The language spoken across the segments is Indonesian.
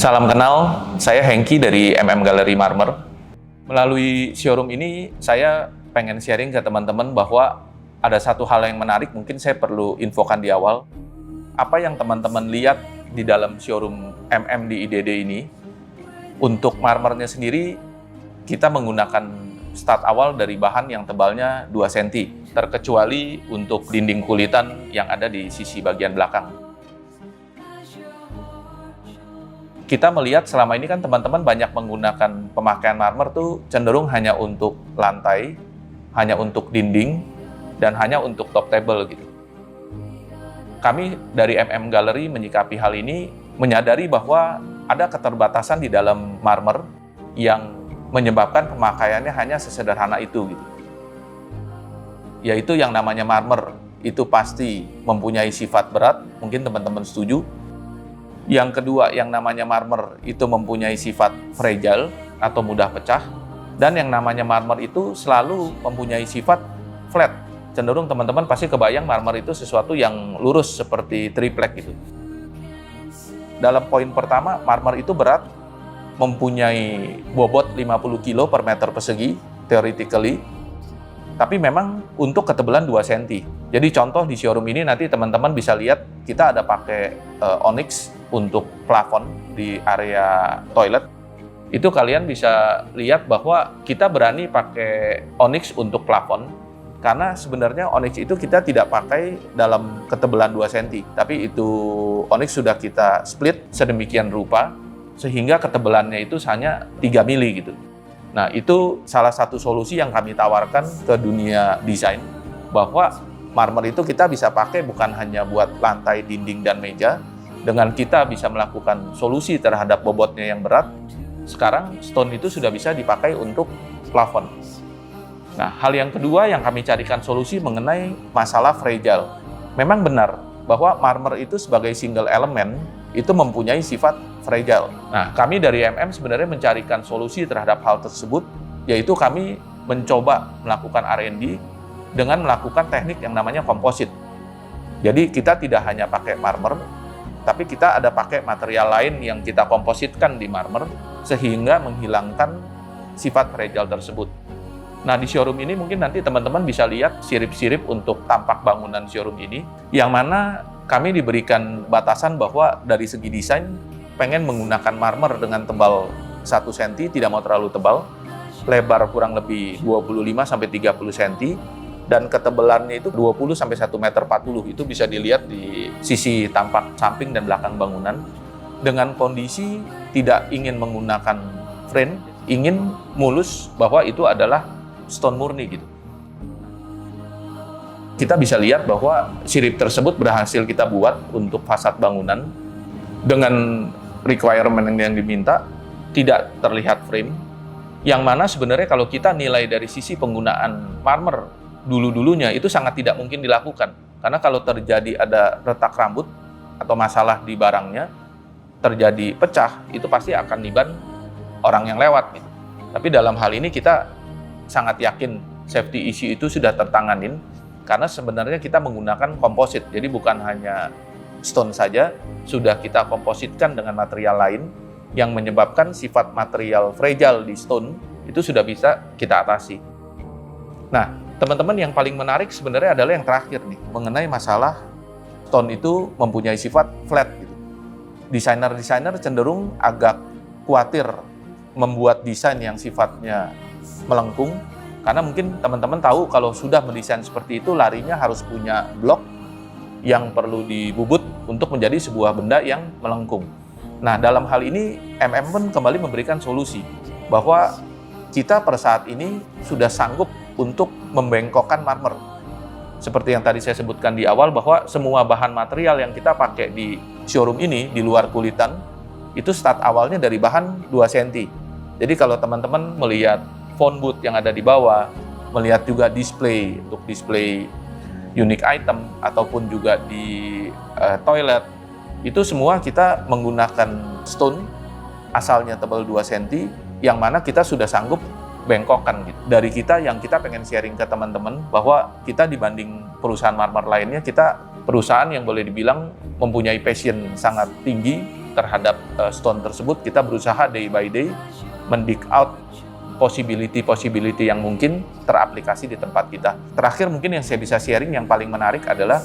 Salam kenal, saya Hengki dari Gallery Marmer. Melalui showroom ini, saya pengen sharing ke teman-teman bahwa ada satu hal yang menarik, mungkin saya perlu infokan di awal. Apa yang teman-teman lihat di dalam showroom di IDD ini, untuk marmernya sendiri, kita menggunakan start awal dari bahan yang tebalnya 2 cm, terkecuali untuk dinding kulitan yang ada di sisi bagian belakang. Kita melihat selama ini kan teman-teman banyak menggunakan pemakaian marmer tuh cenderung hanya untuk lantai, hanya untuk dinding, dan hanya untuk top table gitu. Kami dari Gallery menyikapi hal ini, menyadari bahwa ada keterbatasan di dalam marmer yang menyebabkan pemakaiannya hanya sesederhana itu gitu. Yaitu yang namanya marmer, itu pasti mempunyai sifat berat, mungkin teman-teman setuju. Yang kedua, yang namanya marmer itu mempunyai sifat fragile atau mudah pecah. Dan yang namanya marmer itu selalu mempunyai sifat flat. Cenderung teman-teman pasti kebayang marmer itu sesuatu yang lurus seperti triplek gitu. Dalam poin pertama, marmer itu berat, mempunyai bobot 50 kg per meter persegi, theoretically. Tapi memang untuk ketebalan 2 cm. Jadi contoh di showroom ini nanti teman-teman bisa lihat kita ada pakai onyx untuk plafon di area toilet. Itu kalian bisa lihat bahwa kita berani pakai onyx untuk plafon karena sebenarnya onyx itu kita tidak pakai dalam ketebalan 2 cm, tapi itu onyx sudah kita split sedemikian rupa sehingga ketebalannya itu hanya 3 mili gitu. Nah, itu salah satu solusi yang kami tawarkan ke dunia desain, bahwa marmer itu kita bisa pakai bukan hanya buat lantai, dinding, dan meja. Dengan kita bisa melakukan solusi terhadap bobotnya yang berat, sekarang stone itu sudah bisa dipakai untuk plafon. Nah, hal yang kedua yang kami carikan solusi mengenai masalah fragile. Memang benar bahwa marmer itu sebagai single element itu mempunyai sifat fragile. Nah, kami dari sebenarnya mencarikan solusi terhadap hal tersebut, yaitu kami mencoba melakukan R&D dengan melakukan teknik yang namanya komposit. Jadi kita tidak hanya pakai marmer, tapi kita ada pakai material lain yang kita kompositkan di marmer, sehingga menghilangkan sifat fragile tersebut. Nah, di showroom ini mungkin nanti teman-teman bisa lihat sirip-sirip untuk tampak bangunan showroom ini, yang mana kami diberikan batasan bahwa dari segi desain pengen menggunakan marmer dengan tebal 1 cm, tidak mau terlalu tebal, lebar kurang lebih 25-30 cm, dan ketebalannya itu 20-1,40 meter. Itu bisa dilihat di sisi tampak samping dan belakang bangunan. Dengan kondisi tidak ingin menggunakan frame, ingin mulus bahwa itu adalah stone murni gitu. Kita bisa lihat bahwa sirip tersebut berhasil kita buat untuk fasad bangunan dengan requirement yang diminta, tidak terlihat frame, yang mana sebenarnya kalau kita nilai dari sisi penggunaan marmer dulu-dulunya itu sangat tidak mungkin dilakukan. Karena kalau terjadi ada retak rambut atau masalah di barangnya, terjadi pecah, itu pasti akan niban orang yang lewat gitu. Tapi dalam hal ini kita sangat yakin safety issue itu sudah tertanganin, karena sebenarnya kita menggunakan komposit. Jadi bukan hanya stone saja, sudah kita kompositkan dengan material lain yang menyebabkan sifat material fragile di stone itu sudah bisa kita atasi. Nah, teman-teman, yang paling menarik sebenarnya adalah yang terakhir nih, mengenai masalah stone itu mempunyai sifat flat gitu. Desainer-desainer cenderung agak khawatir membuat desain yang sifatnya melengkung, karena mungkin teman-teman tahu kalau sudah mendesain seperti itu larinya harus punya blok yang perlu dibubut untuk menjadi sebuah benda yang melengkung. Nah, dalam hal ini pun kembali memberikan solusi bahwa kita per saat ini sudah sanggup untuk membengkokkan marmer. Seperti yang tadi saya sebutkan di awal, bahwa semua bahan material yang kita pakai di showroom ini, di luar kulitan, itu start awalnya dari bahan 2 cm. Jadi kalau teman-teman melihat phone booth yang ada di bawah, melihat juga display untuk display unique item, ataupun juga di toilet, itu semua kita menggunakan stone asalnya tebal 2 cm, yang mana kita sudah sanggup bengkokkan gitu. Dari kita yang kita pengen sharing ke teman-teman bahwa kita dibanding perusahaan marmer lainnya, kita perusahaan yang boleh dibilang mempunyai passion sangat tinggi terhadap stone tersebut, kita berusaha day by day mendig out possibility yang mungkin teraplikasi di tempat kita. Terakhir mungkin yang saya bisa sharing yang paling menarik adalah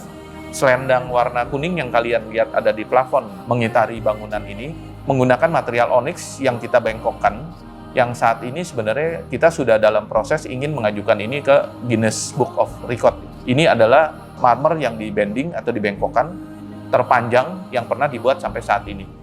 selendang warna kuning yang kalian lihat ada di plafon mengitari bangunan ini menggunakan material onyx yang kita bengkokkan, yang saat ini sebenarnya kita sudah dalam proses ingin mengajukan ini ke Guinness Book of Record. Ini adalah marmer yang dibending atau dibengkokkan terpanjang yang pernah dibuat sampai saat ini.